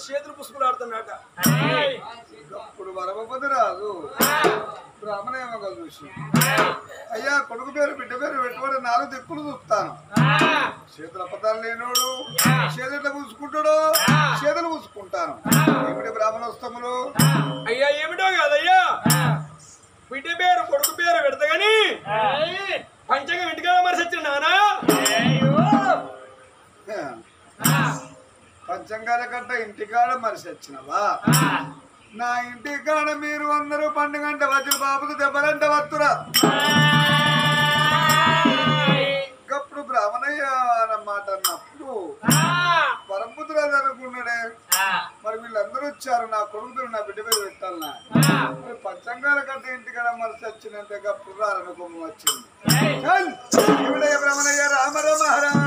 చేతులు పుసుకులాడుతున్నాట. ఇప్పుడు వరవపతి రాదు బ్రాహ్మణేమో చూసి అయ్యా కొడుకు పేరు బిడ్డ పేరు పెట్టుబడి 4 దిక్కులు చూస్తాను. చేతుల పదాలు లేనోడు చేతులు పూసుకుంటాడు, చేతులు పూసుకుంటాను. ఏమిటి బ్రాహ్మణోస్తములు? అయ్యా ఏమిటో కాదయ్యా, బిడ్డ పేరు కొడుకు పేరు పెడతా గాని పంచంగా ఇంటికాడ మరి సచ్చిన నానా పంచంగాల కంట ఇంటికాడ మనిషి వచ్చినవా? నా ఇంటికాడ మీరు అందరూ పండుగంట వచ్చి బాబుకు దెబ్బలంట వత్తురా. అప్పుడు బ్రాహ్మణయ్య అన్నమాట అన్నప్పుడు పరమపుత్రాలు అనుకున్నాడే, మరి వీళ్ళందరూ వచ్చారు నా కొడుకు పేరు నా బిడ్డ పేరు పెట్టాలనా? మరి పంచంగాల కంటే ఇంటికాడ మనిషి వచ్చినంటే అప్పుడు రారనుకోమం వచ్చింది. బ్రాహ్మణయ్య రామ రామ రామ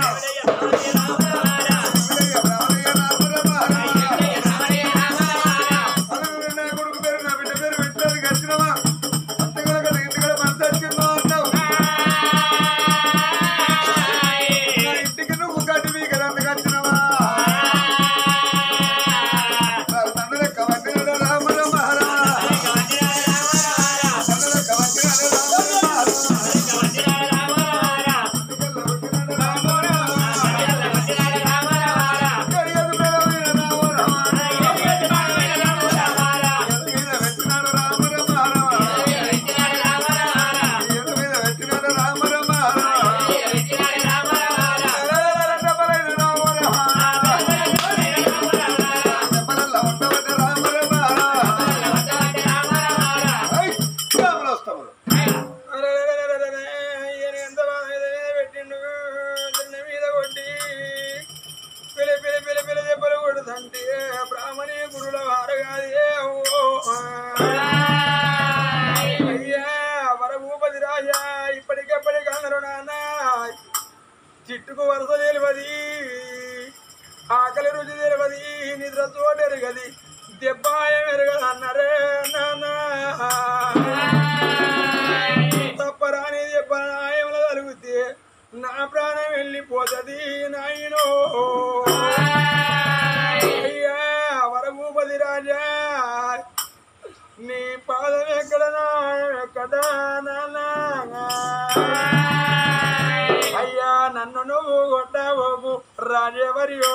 చిట్టుకు వరుస తెలియదు, ఆకలి రుచి తెలియదు, నిద్ర చోటెరగది, దెబ్బాయం ఎరగదు అన్నారే నాన్న. తప్పరాని దెబ్బనాయంలో కలుగుతే నా ప్రాణం వెళ్ళిపోతుంది నాయనో. అయ్యా వరభూపతి రాజా నీ పాదం ఎక్కడనా ఎక్కడా నాన్న. అయ్యా నన్ను నువ్వు కొట్టవకు రాజేవరియో,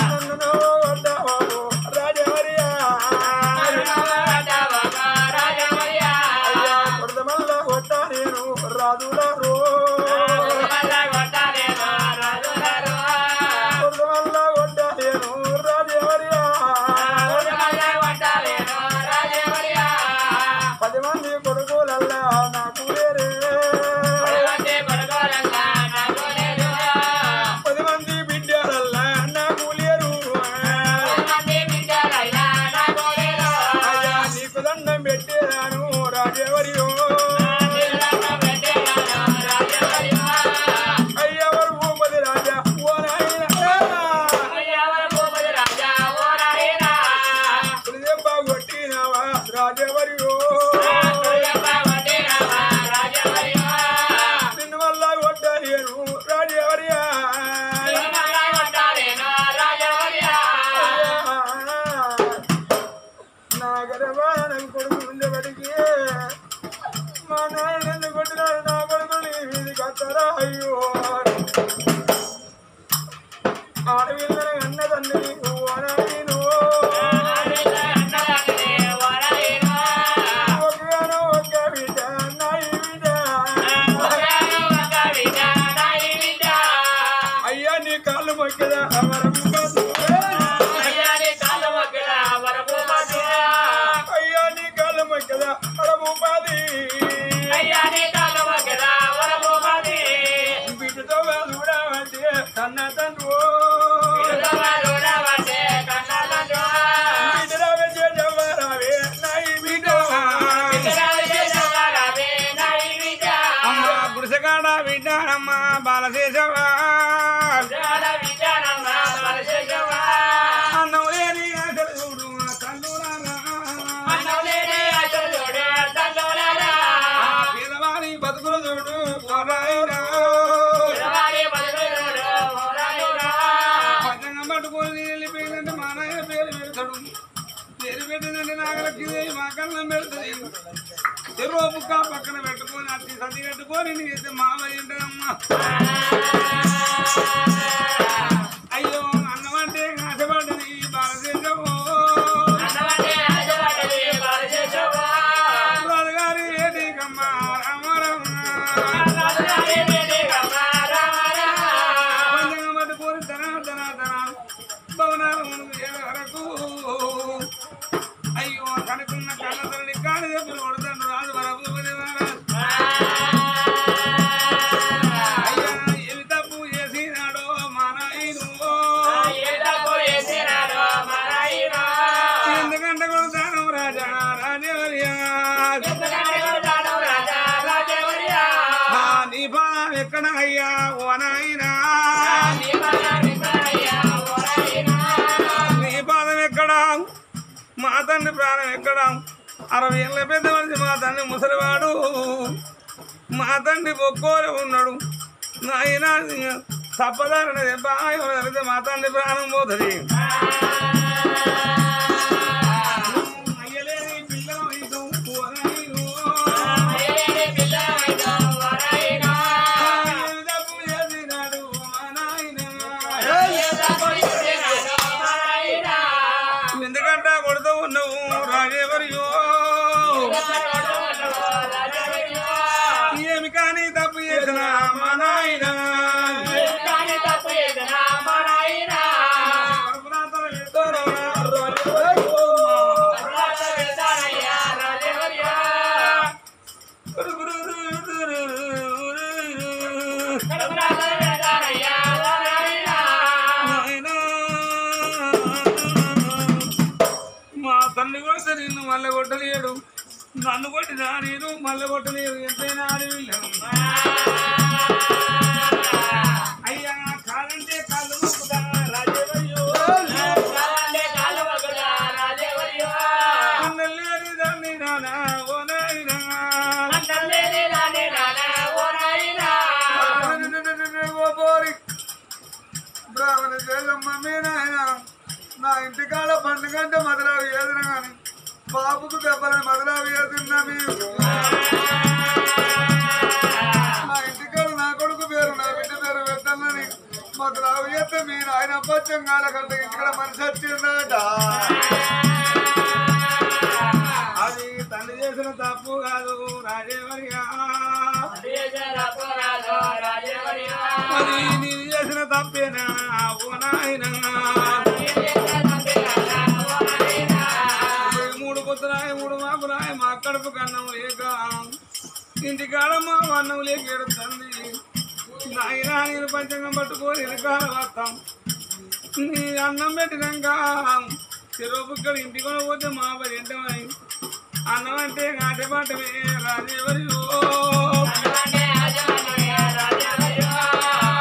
నన్ను నువ్వు కొట్టవకు రాజేవరియా. అయ్యా కొడత మల్ల కొట్ట నేను రాజులారు, కొడత మల్ల కొట్ట నేను రాజేవరియా. 10 మంది కొడుకులల్లా నాకు లేరే, 10 మంది బిడ్డలల్లా నాకు లేరు. అయ్యా నీకు దండం పెట్టేదాను రాజేవరియో. అయ్యా వరభూపతి రాజా ఓ నాయనా, దెబ్బ కొట్టినవా రాజేవరియో, నిన్ను వల్ల కొట్టలేను రాజేవరియా. నా గర్భానం కొడుకు ఉండబడికి మా నాయన ఎందుకు కొట్టినాడు నా కొడుకుని వీధి కట్టరా. అయ్యో ఆడవిల్లన అన్న తండ్రి ఓనాయను, ఒకగానో ఒక బిడ్డ నాయి బిడ్డ. అయ్యా నీ కాళ్ళు మొక్కదా అయ్యా నీ కాళ్ళు మొక్కదా వరభూపాది బిడ్డతో చూడవంటే కన్న తండ్రి గుడిసెగాడ విడ్డానమ్మ బాలశేషవా అన్నం లేని ఆశలు చూడు తండ్రులారా పేదవారి బతుకులు చూడు పంచంగం పట్టుకొని వెళ్ళిపోయిందంటే మా నాయన పేరు పెడతాడు పేరు పెట్టిందంటే నాగలకి మా కన్నం పెడుతుంది చెరువు ముక్క పక్కన పెట్టుకొని అతి సది కట్టుకొని నీకు మామ ఏంటమ్మా అయ్యో అన్నమంటే ఆశపడ్డది బాలశేషము రాజుగారి ఏటికమ్మ రామరమ్మ పంచంగం పట్టుకొని తన భవనాలు వరకు అయ్యో కనుకున్న కళ్ళతల్లి కాళ్ళు చెప్పులు కొడతాడు రాజు వరభూపతి అయ్యా ఏమి తప్పు చేసినాడో మా నాయను ఎందుకంటే కొడతాను రాజా రాజవర్యా నీ పాదం ఎక్కడ అయ్యా ఓ నాయనా నీ పాదం ఎక్కడ మా తండ్రి ప్రాణం ఎక్కడ 60 ఏళ్ళ పెద్ద మనిషి మా తండ్రి ముసలివాడు మా తండ్రి ఒక్కోరే ఉన్నాడు నాయన తప్పదారని దెబ్బ మా తండ్రి ప్రాణం పోతుంది అయ్యలేని పిల్లలు చేసినాడు మా నాయన ఎందుకంటే కొడుతూ ఉన్నావు రాజేవరియో ఏమి కానీ తప్పు చేసిన మా నాయన మా తల్లి కొడితే నిన్ను మళ్ళీ కొట్టలేడు నన్ను కొట్టినా నేను మళ్ళీ కొట్టలేడు ఎంతైనా ఆడవిల్లను అయ్యా కాలంటే కాళ్ళు మొక్కుతా రాజేవరియో అన్నలేని దాన్ని నానా ఓ నాయనా ఓ బోరి బ్రాహ్మణ జయమ్మ మీ నాయన నా ఇంటికాడ పండుగంటే మధురావి ఏదిన కానీ బాబుకు దెబ్బలని మధురావి ఏదిన్నా మీరు నా ఇంటికాడ నా కొడుకు పేరు నా బిడ్డ పేరు పెట్టాలని మధురావి అయితే మీరు ఆయన అపత్యం కాలకంట ఇంటికాడ మనిషి వచ్చిందట అది తండ్రి చేసిన తప్పు కాదు రాజేవరియా అది నేను చేసిన తప్పేనా ఓ నాయనా మూడు మాపురాయ మా కడుపు కన్నం లేక ఇంటికాడ మా అన్నం లేక ఏడుతుంది నాయనా నేను పంచంగం పట్టుకొని వెనకాల వస్తాం నీ అన్నం పెట్టినాక చెరువు బుక్కలు ఇంటికి పోతే మా పని ఏంటమై అన్నం అంటే ఆటపాటమే రాజేవరియో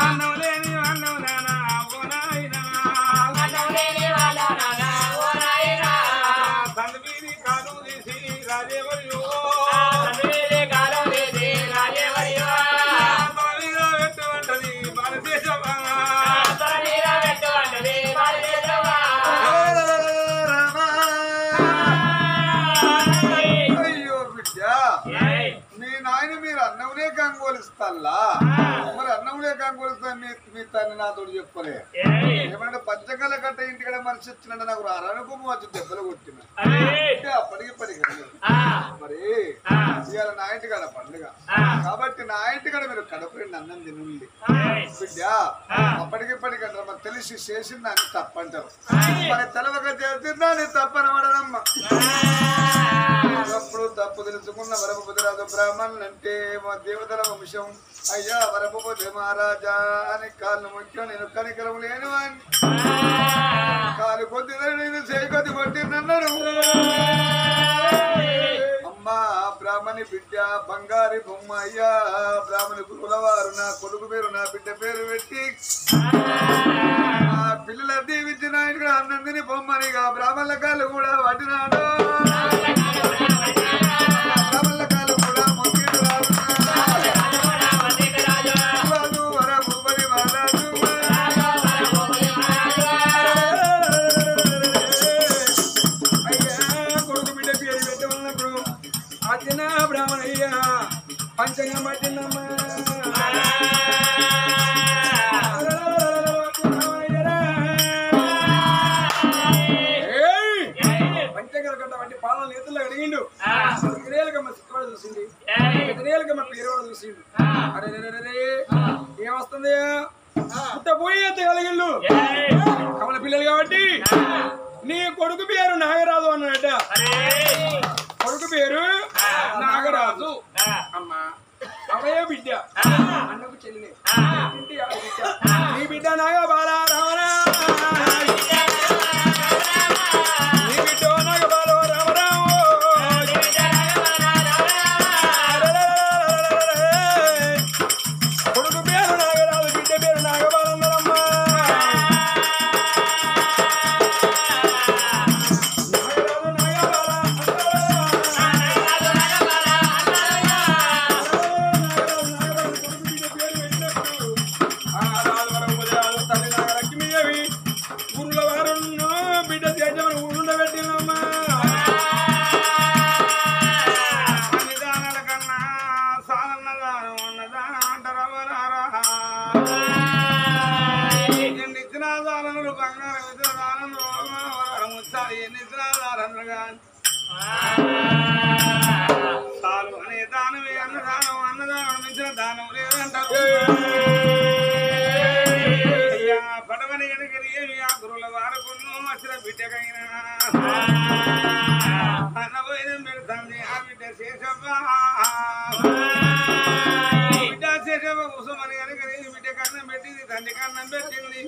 అన్నం లేని అన్నం నానా ఓ నాయనా తండ్రి కాలు తీసి రాజేవరియో పెట్టమంటది బాలశేషవా అయ్యో బిడ్డ మీ నాయన మీరు అన్నం లేక చెప్తాను నాతో చెప్పలే ఏమన్నా పంచగల గట్ట ఇంటికడ మనిషి వచ్చినట్టు నాకు అరణకుము వచ్చి దెబ్బలు కొట్టిన అప్పటికి మరి ఇవాళ నా ఇంటికాడ పండుగ కాబట్టి నా ఇంటికాడ మీరు కడుపుని అన్నం తినండి బిడ్డ అప్పటికిప్పటికంటారు మరి తెలిసి చేసింది అని తప్పంటారు మరి తెలవక చేసిందా అని తప్పనబడదమ్మా అప్పుడు తప్పు తెలుసుకున్న వరపతిరాజు బ్రాహ్మణులు అంటే మా దేవతల వంశం అయ్యా వరపతి మహారాజా అని కాళ్ళు ముఖ్యం నేను కనికరం లేని వాడిని కాలు కొద్ది నేను చేయి కొద్ది కొట్టినన్నాడు అమ్మా బ్రాహ్మణి బిడ్డ బంగారి బొమ్మ అయ్యా బ్రాహ్మణి గురువులవారు నా కొడుకు పేరు నా బిడ్డ పేరు పెట్టి ఆ పిల్లల దీవించిన ఆయన అన్నందిని బొమ్మనిగా బ్రాహ్మణుల కాళ్ళు కూడా పట్టినాడు బ్రాహ్మణయ్య పంచంగా పట్టిందమ్మా పంచంగా కట్ట వంటి పాలన నేతల్లో అడిగిండు ఎదురేలకమ్మ సిక్కువాడు చూసింది ఎదురేలకమ్మ పేరువాడు చూసిండు అరే ఏమొస్తుంది పుట్ట పోయి ఎంత కలిగిండు కమల పిల్లలు కాబట్టి నీ కొడుకు పేరు నాగరాజు అన్నట కొడుకు పేరు నాగరాజు అమ్మా అవయ బిడ్డ అన్నకు చెల్లి నీ బిడ్డ నాగ బాలా రావరా నీ బిడ్డ నాగ బాలో రామరావు కొడుకు పేరు నాగరాజు బిడ్డ పేరు నాగబాలమ్మా పడవని ఎనగలి ఏమి ఆ గురువుల వారకును వచ్చిన బిడ్డకైనా అన్నపోయిన పెడతాంది ఆ బిడ్డ శేషవ్వ బిడ్డ శేషవ్వ కుసమని ఎనగలి బిడ్డ కన్నం పెట్టింది తండ్రి కన్నం పెట్టింది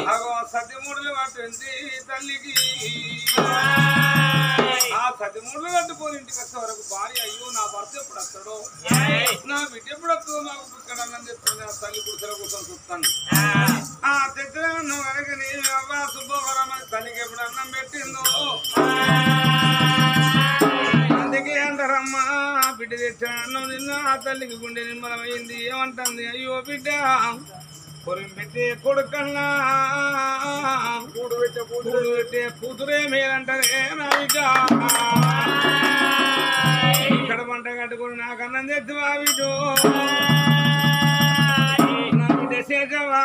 అగో సత్యమూడులు పట్టింది తల్లికి ఆ సత్యమూడులు కట్టుకొని ఇంటికి వచ్చే వరకు భార్య అయ్యో నా భర్త ఎప్పుడు వస్తాడో నా బిడ్డ ఎప్పుడు వస్తుందో నాకు ఇక్కడ అన్నని చెప్తుంది ఆ తల్లి కుర్చీల కోసం చూస్తాను ఆ తెచ్చిన నువ్వు కనుక నీ అవ్వ సుబ్బవరమని తల్లికి ఎప్పుడు అన్నం పెట్టిందో అందుకే అంటారమ్మా బిడ్డ తెచ్చిన అన్నం నిన్న ఆ తల్లికి గుండె నిమ్మలమైంది ఏమంటుంది అయ్యో బిడ్డ పొరిం పెట్టే కొడుకన్నా కూడు పెట్టే కూతురే మేలంటారే నా బిడ్డ ఇక్కడ పంట కట్టుకుని నాకు అన్నం తెచ్చు మా బిడ్డ నా బిడ్డ శేషవా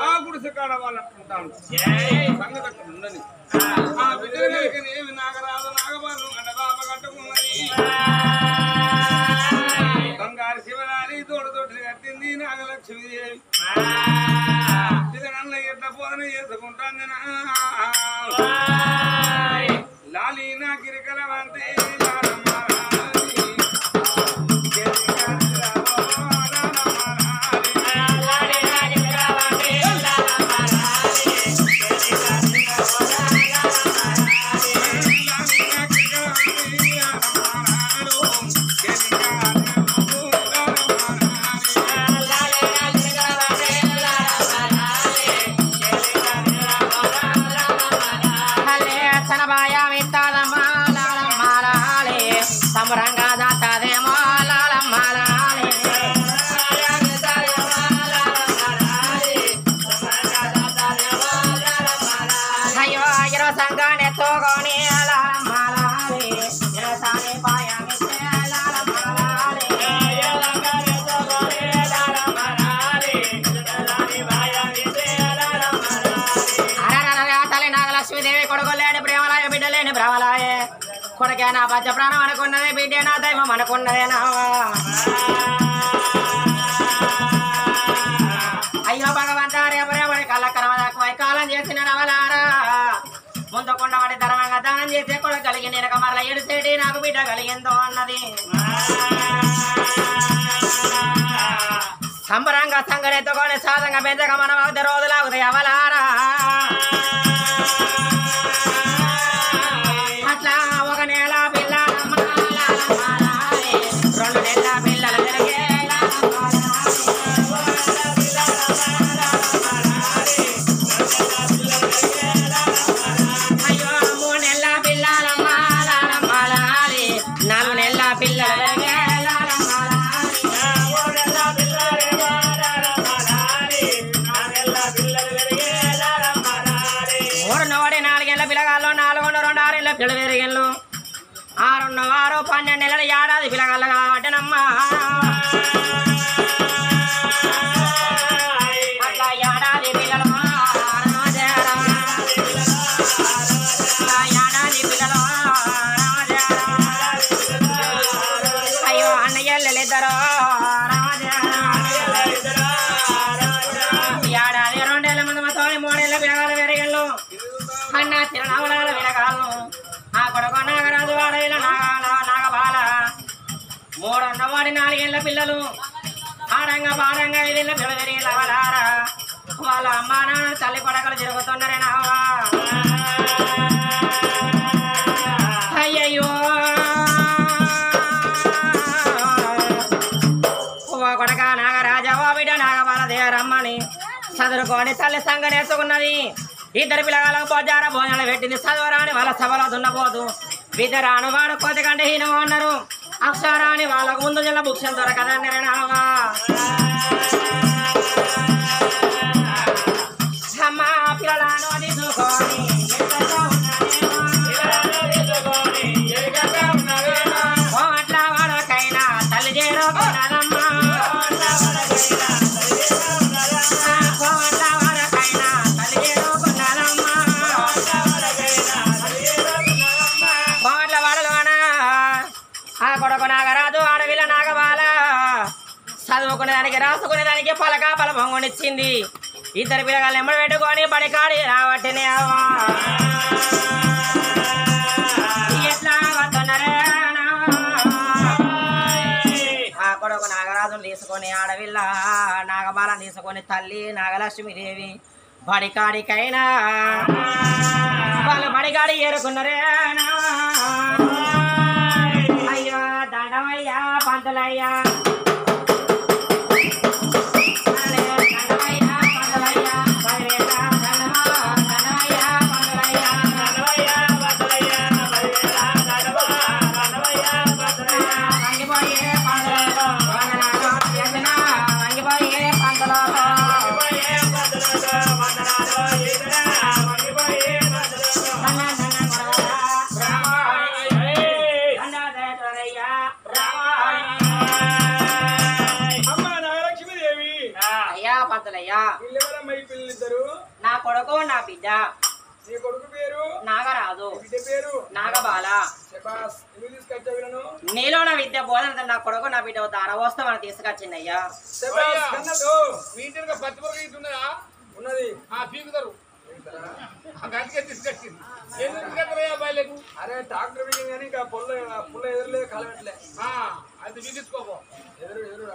ఆ గుడిసె కాడ వాళ్ళు అంటుంటాను సంగతి అక్కడ ఉండని ఆ బిడ్డ ఏమి నాగరాజు నాగబాను అంటే బాబ కట్టుకున్నది బంగారు శివరాలి తోడు తోటి కట్టింది నాగలక్ష్మీదేవి నల్ల ఎట్ల పోదని చేసుకుంటాను లాలి నా గిరికల వంటి కొడుకే నా పచ్చ ప్రాణం అనుకున్నదే బిడ్డ నా దైవం అనుకున్నదే నావా అయ్యో భగవంతా రేపరేపడి కళ్ళకరమ తక్కువై కాలం చేసిన నవలారా ముందుకుండా వాడి ధర్మంగా దానం చేసే కూడా కలిగి నేను మరల ఏడుసేటి నాకు బిడ్డ కలిగిందో అన్నది సంబరంగా సంగరెత్తుకొని సాధంగా పెద్దగా మనం అవుతే రోజులాగుతాయి అవలారా అట్లా ఒక నెల పిల్లల 2 నెలల పిల్లలు జరిగే అయ్యో 3 నెలల పిల్లల మాలాలి 4 నెలల పిల్లలు జరిగే 4 పిల్లగాళ్ళు 4 2 6 ఏళ్ళ పిల్లలు పెరిగిళ్ళు 6 12 నెలల ఏడాది పిల్లగాళ్ళు కాబట్టనమ్మా అట్లా ఏడాది పిల్లలు ఏడాది పిల్లలు అయ్యో అన్నయ్యలు ఇద్దరు ఏడాది 2 ఏళ్ళ ముందు మా తోని 3 ఏళ్ళ పిల్లగాళ్ళు పెరిగిళ్ళు అన్న తిరునామలాల వినగాలను ఆ కొడుకు నాగరాజు వాడైన నాగబాల 3 వాడి 4 ఏళ్ళ పిల్లలు ఆడంగా పాడంగా 5 ఏళ్ళ పిల్లలు పెరిగి లవలారా వాళ్ళ అమ్మా నాన్న తల్లి పడకలు తిరుగుతున్నారే నావా అయ్యయ్యో ఓ కొడక నాగరాజా ఓ బిడ్డ నాగబాల దేవరమ్మని చదువుకొని తల్లి సంగ నేర్చుకున్నది 2 పిల్లగాళ్ళకు బొజ్జార భోజనాలు పెట్టింది చదువురాని వాళ్ళ సభలో దున్నపోతు విద్యరాను వాడు కోతి కంటే హీనం అన్నారు అక్షరాని వాళ్ళకు ముందు జిల్లా బుక్షన్ దొరకదన్నారు నావా అమ్మ పిల్లలను తీసుకొని అట్లా వాడకైనా తల్లి చేరుకున్నదమ్మా కొడుకు నాగరాజు అడవిల నాగబాల చదువుకునే దానికి రాసుకునే దానికి పలక పొంగునిచ్చింది 2 పిల్లగాళ్ళు ఎమ్మడి పెట్టుకొని బడికాడి రావట్టినే ఎట్లా వస్తున్నారే ఆ కొడుకు నాగరాజును తీసుకొని అడవిల్ల నాగబాలను తీసుకొని తల్లి నాగలక్ష్మీదేవి బడికాడికైనా వాళ్ళు బడికాడి ఏరుకున్నారే అయ్యో దండమయ్యా పంతులయ్యా నా కొడుకు నా బిడ్డ నీ కొడుకు పేరు నాగరాజు బిడ్డ పేరు నాగబాల నీలో నా విద్య బోధన నా కొడుకు నా బిడ్డ దానవోస్తామని తీసుకొచ్చిందయ్యా ఉన్నది పీకుతారు తీసుకొచ్చింది అరే డాక్టర్ కానీ ఇంకా పుల్ల ఎదురులే కాలబెట్టలే అది పీకించుకోపో ఎదురు ఎదురు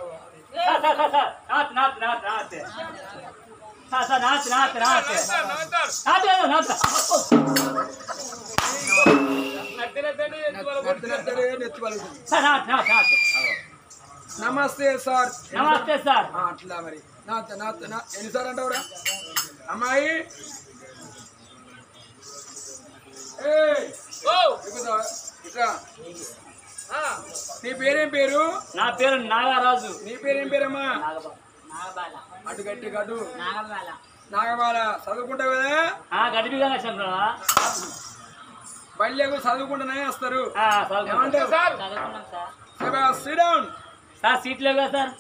నమస్తే సార్ నమస్తే సార్ అట్లా మరి ఎన్నిసార్లు అంటావురా అమ్మాయి నీ పేరేం పేరు? నా పేరు నాగరాజు. నీ పేరేం పేరమ్మా? అటు గట్టి గడ్డు నాగబాల. చదువుకుంటావు కదా? బళ్ళకు చదువుకుంటూనే వస్తారు. సీట్లే కదా సార్.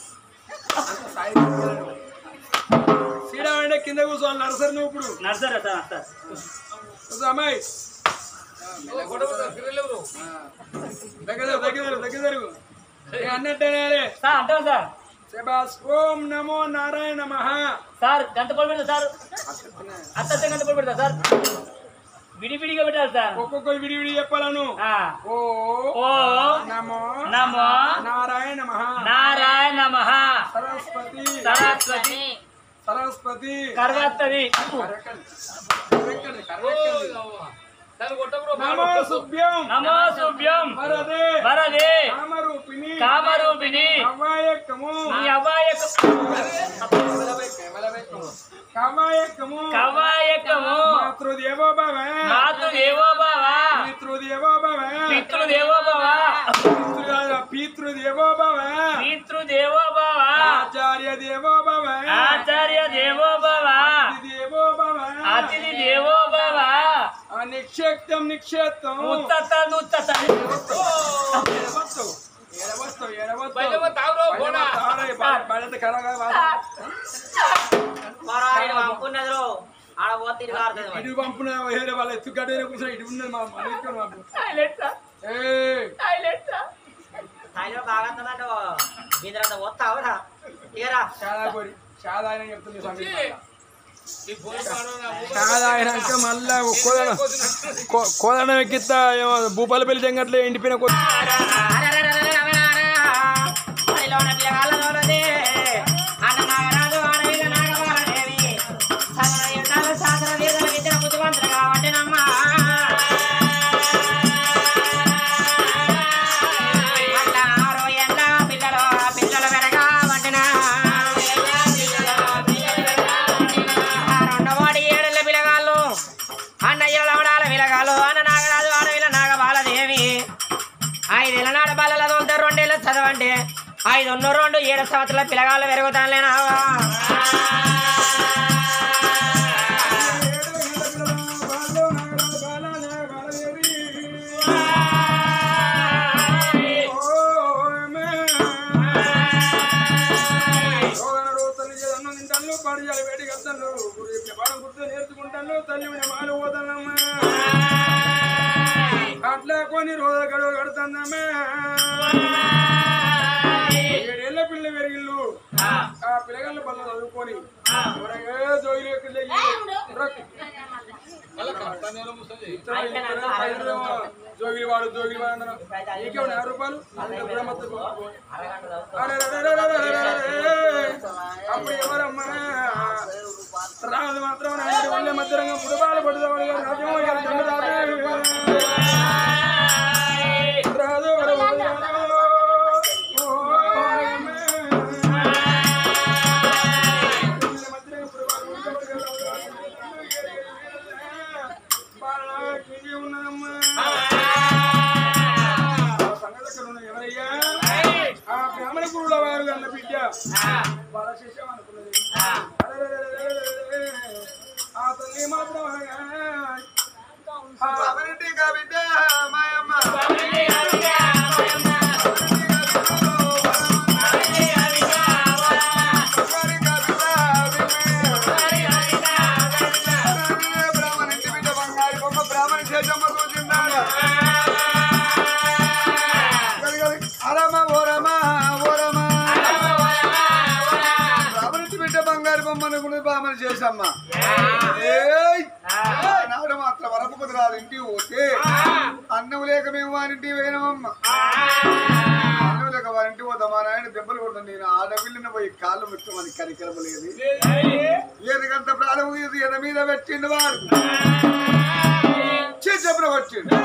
సీడా అంటే కింద కూర్చోవాలి. నర్సరీ నువ్వు ఇప్పుడు నర్సరీ అమ్మాయి దగ్గర అన్నట్టేనే సార్ అంటాం సార్ శబాస్ ఓం నమో నారాయణ నమః సార్ గంట పొడి పెడతా సార్ అత్త గంట పొడి పెడతా సార్ విడివిడిగా పెట్టాలి సార్ ఒక్కొక్కరు విడివిడి చెప్పాలను ఓ ఓ నమో నమో నారాయణ నమః నారాయణ నమః సరస్వతి సరస్వతి సరస్వతి కర్వత్తది నమో శుభ్యం నమో శుభ్యం వరదే వరదే కామరూపిణి కామరూపిణి అవ్వాయకము నీ కవాయకము కవాయకము మాతృదేవో భవ మాతృదేవో భవ పితృదేవో భవ పితృదేవో భవ పితృదేవో భవ పితృదేవో భవ ఆచార్య దేవో భవ ఆచార్య దేవో భవ దేవో భవ అతిథి దేవో భవ నిక్షేప్తం నిక్షేప్తం ఉత్తత ఉత్తత ఇటు పంపున వేరే వాళ్ళ ఎత్తుగడ్డ కూర్చొని ఇటు ఉన్నది మా చాలా ఆయన చెప్తుంది కాదాయనాక మళ్ళా కోదడం ఎక్కిస్తా భూపాలపల్లి జంగట్లో ఎండిపోయిన చదవండి 5 7 సంవత్సరాల పిల్లగాళ్ళు పెరుగుతానులేనా నేర్చుకుంటాను తల్లి మాలు పోతానమ్మా అట్లా కొన్ని రోజులు గడువు కడుతుందమ్మా 7 ఏళ్ళ పిల్ల పెరిగిళ్ళు ఆ పిల్లగాళ్ళ పనులు చదువుకొని జోగిలి వాడు జోగిలి వాడు నీకేమన్నా 5 రూపాయలు అప్పుడు ఎవరమ్మా రాదు మాత్రం వాళ్ళే మధ్యరంగా పుడుబాలు పడుతుంది రాదు ఉన్నదమ్మా ఎవరయ్యా ఆ బ్రాహ్మణ గురువుల వారు అన్న బిడ్డ వాళ్ళ శిష్యం అనుకున్నది ఆ తల్లి మాత్రం బిడ్డ మాయమ్మ బామని చేసమ్మా నాడు మాత్రం వరపు కుదరాదు ఇంటికి పోతే అన్నం లేక మేము వారింటికి పోయినామమ్మా అన్నం లేక వారింటికి పోతాం మా నాయన దెబ్బలు కొడుతుంది నేను ఆడపిల్లిని పోయి కాళ్ళు పెట్టమని కరికరమ లేదు ఏదికంత ప్రాణం తీసి ఎద మీద పెట్టిండు వాడు చెప్పిన వచ్చిండు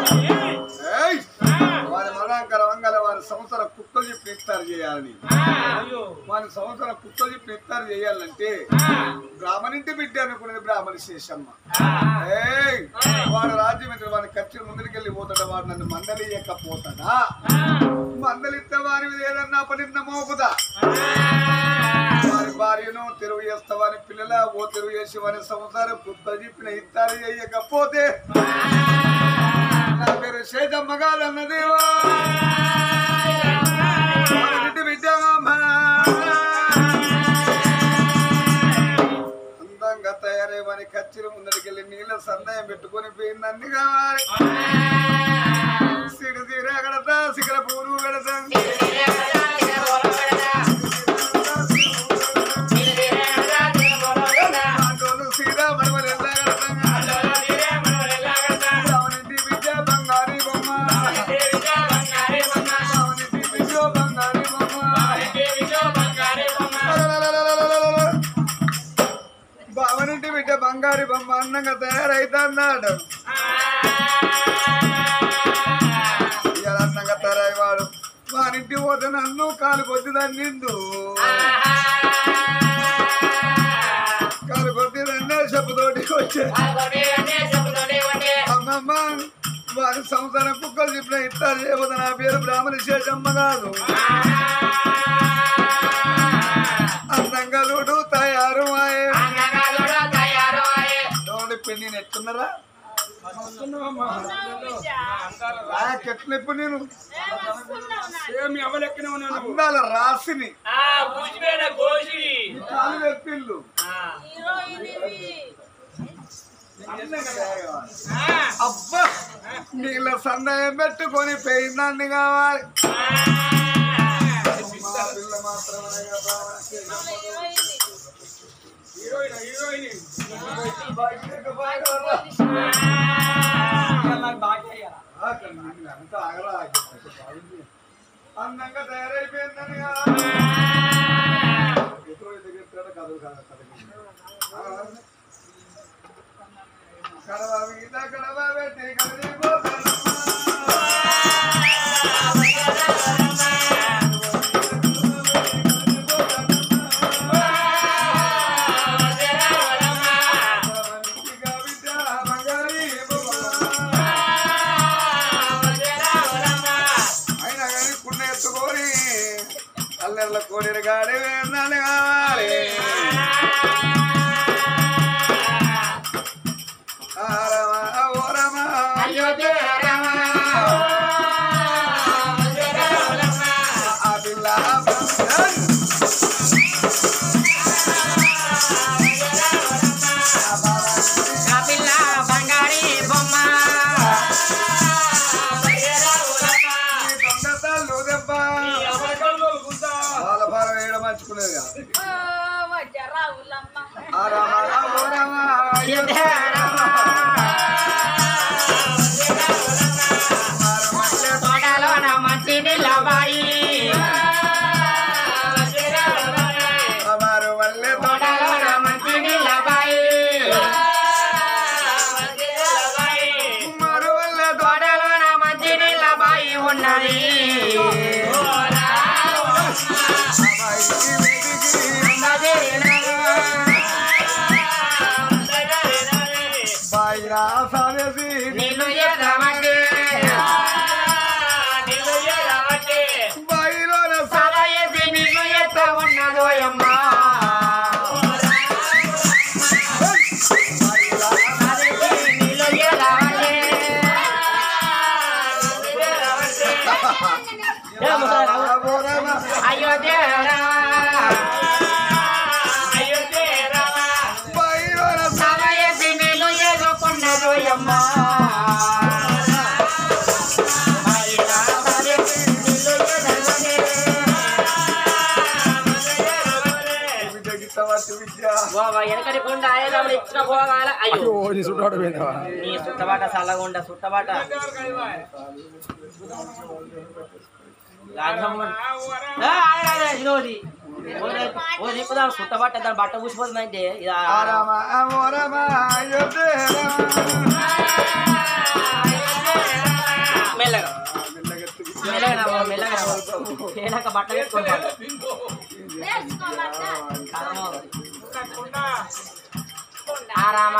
వారి మరణాంకర వంగల వారి సంవత్సరం కుక్కలు చెప్పి ఇస్తారు చేయాలని వారి సంవత్సరం కుక్కలు చెప్పి ఇస్తారు చేయాలంటే బ్రాహ్మణింటి బిడ్డ అనుకునేది బ్రాహ్మణి శేషమ్మ వాడు రాజ్యమిత్రుడు వాడిని ఖర్చు ముందరికి పోతాడా వాడు నన్ను మందలియకపోతాడా మందలిస్తే వారి మీద ఏదన్నా పనిన్న మోపుదా వారి భార్యను తెరువు చేస్తావని పిల్లల ఓ తెరువు చేసి వారి సంవత్సరం కుక్కలు చెప్పిన ఇస్తారు చేయకపోతే నా పేరు శేషమ్మ కాదన్నదేవా బిడ్డ అందంగా తయారై వారి ఖర్చులు ముందరికి వెళ్ళి నీళ్ళ సందాయం పెట్టుకొని పోయింది అన్ని కావాలి బంగారు బొమ్మ అందంగా తయారైతున్నాడు ఇలా అందంగా తయారైవాడు వారింటి పోతే నన్ను కాలు కొద్ది నిండు కాలు కొద్ది రెండే చెప్పుతోటి వచ్చే అమ్మమ్మ వారి సంవత్సరం కుక్కలు చెప్పిన ఇస్తారు చేయబోతే నా పేరు బ్రాహ్మణ శేషమ్మ కాదు అందంగా చూడు తయారు పెళ్లి ఎట్టున్నారా ఎట్లెప్పుడు నేను అందాల రాసిని కాలు వెప్పిళ్ళు అబ్బా నీళ్ళ సందేహం పెట్టుకొని పోయిందాన్ని కావాలి పిల్ల మాత్రమే అందంగా తయారైపోయిందని కడవ మీద కడవ పెట్టి కోడిరు గాడి వేందని కావాలి నీ సుట్టబాట చల్లగుండ సుట్టబాట సుట్టబాట దాని బట్ట పూసిపోతుందంటే మెల్లగా మెల్లగా మెల్లగా బట్ట వేసుకోవాలి రామ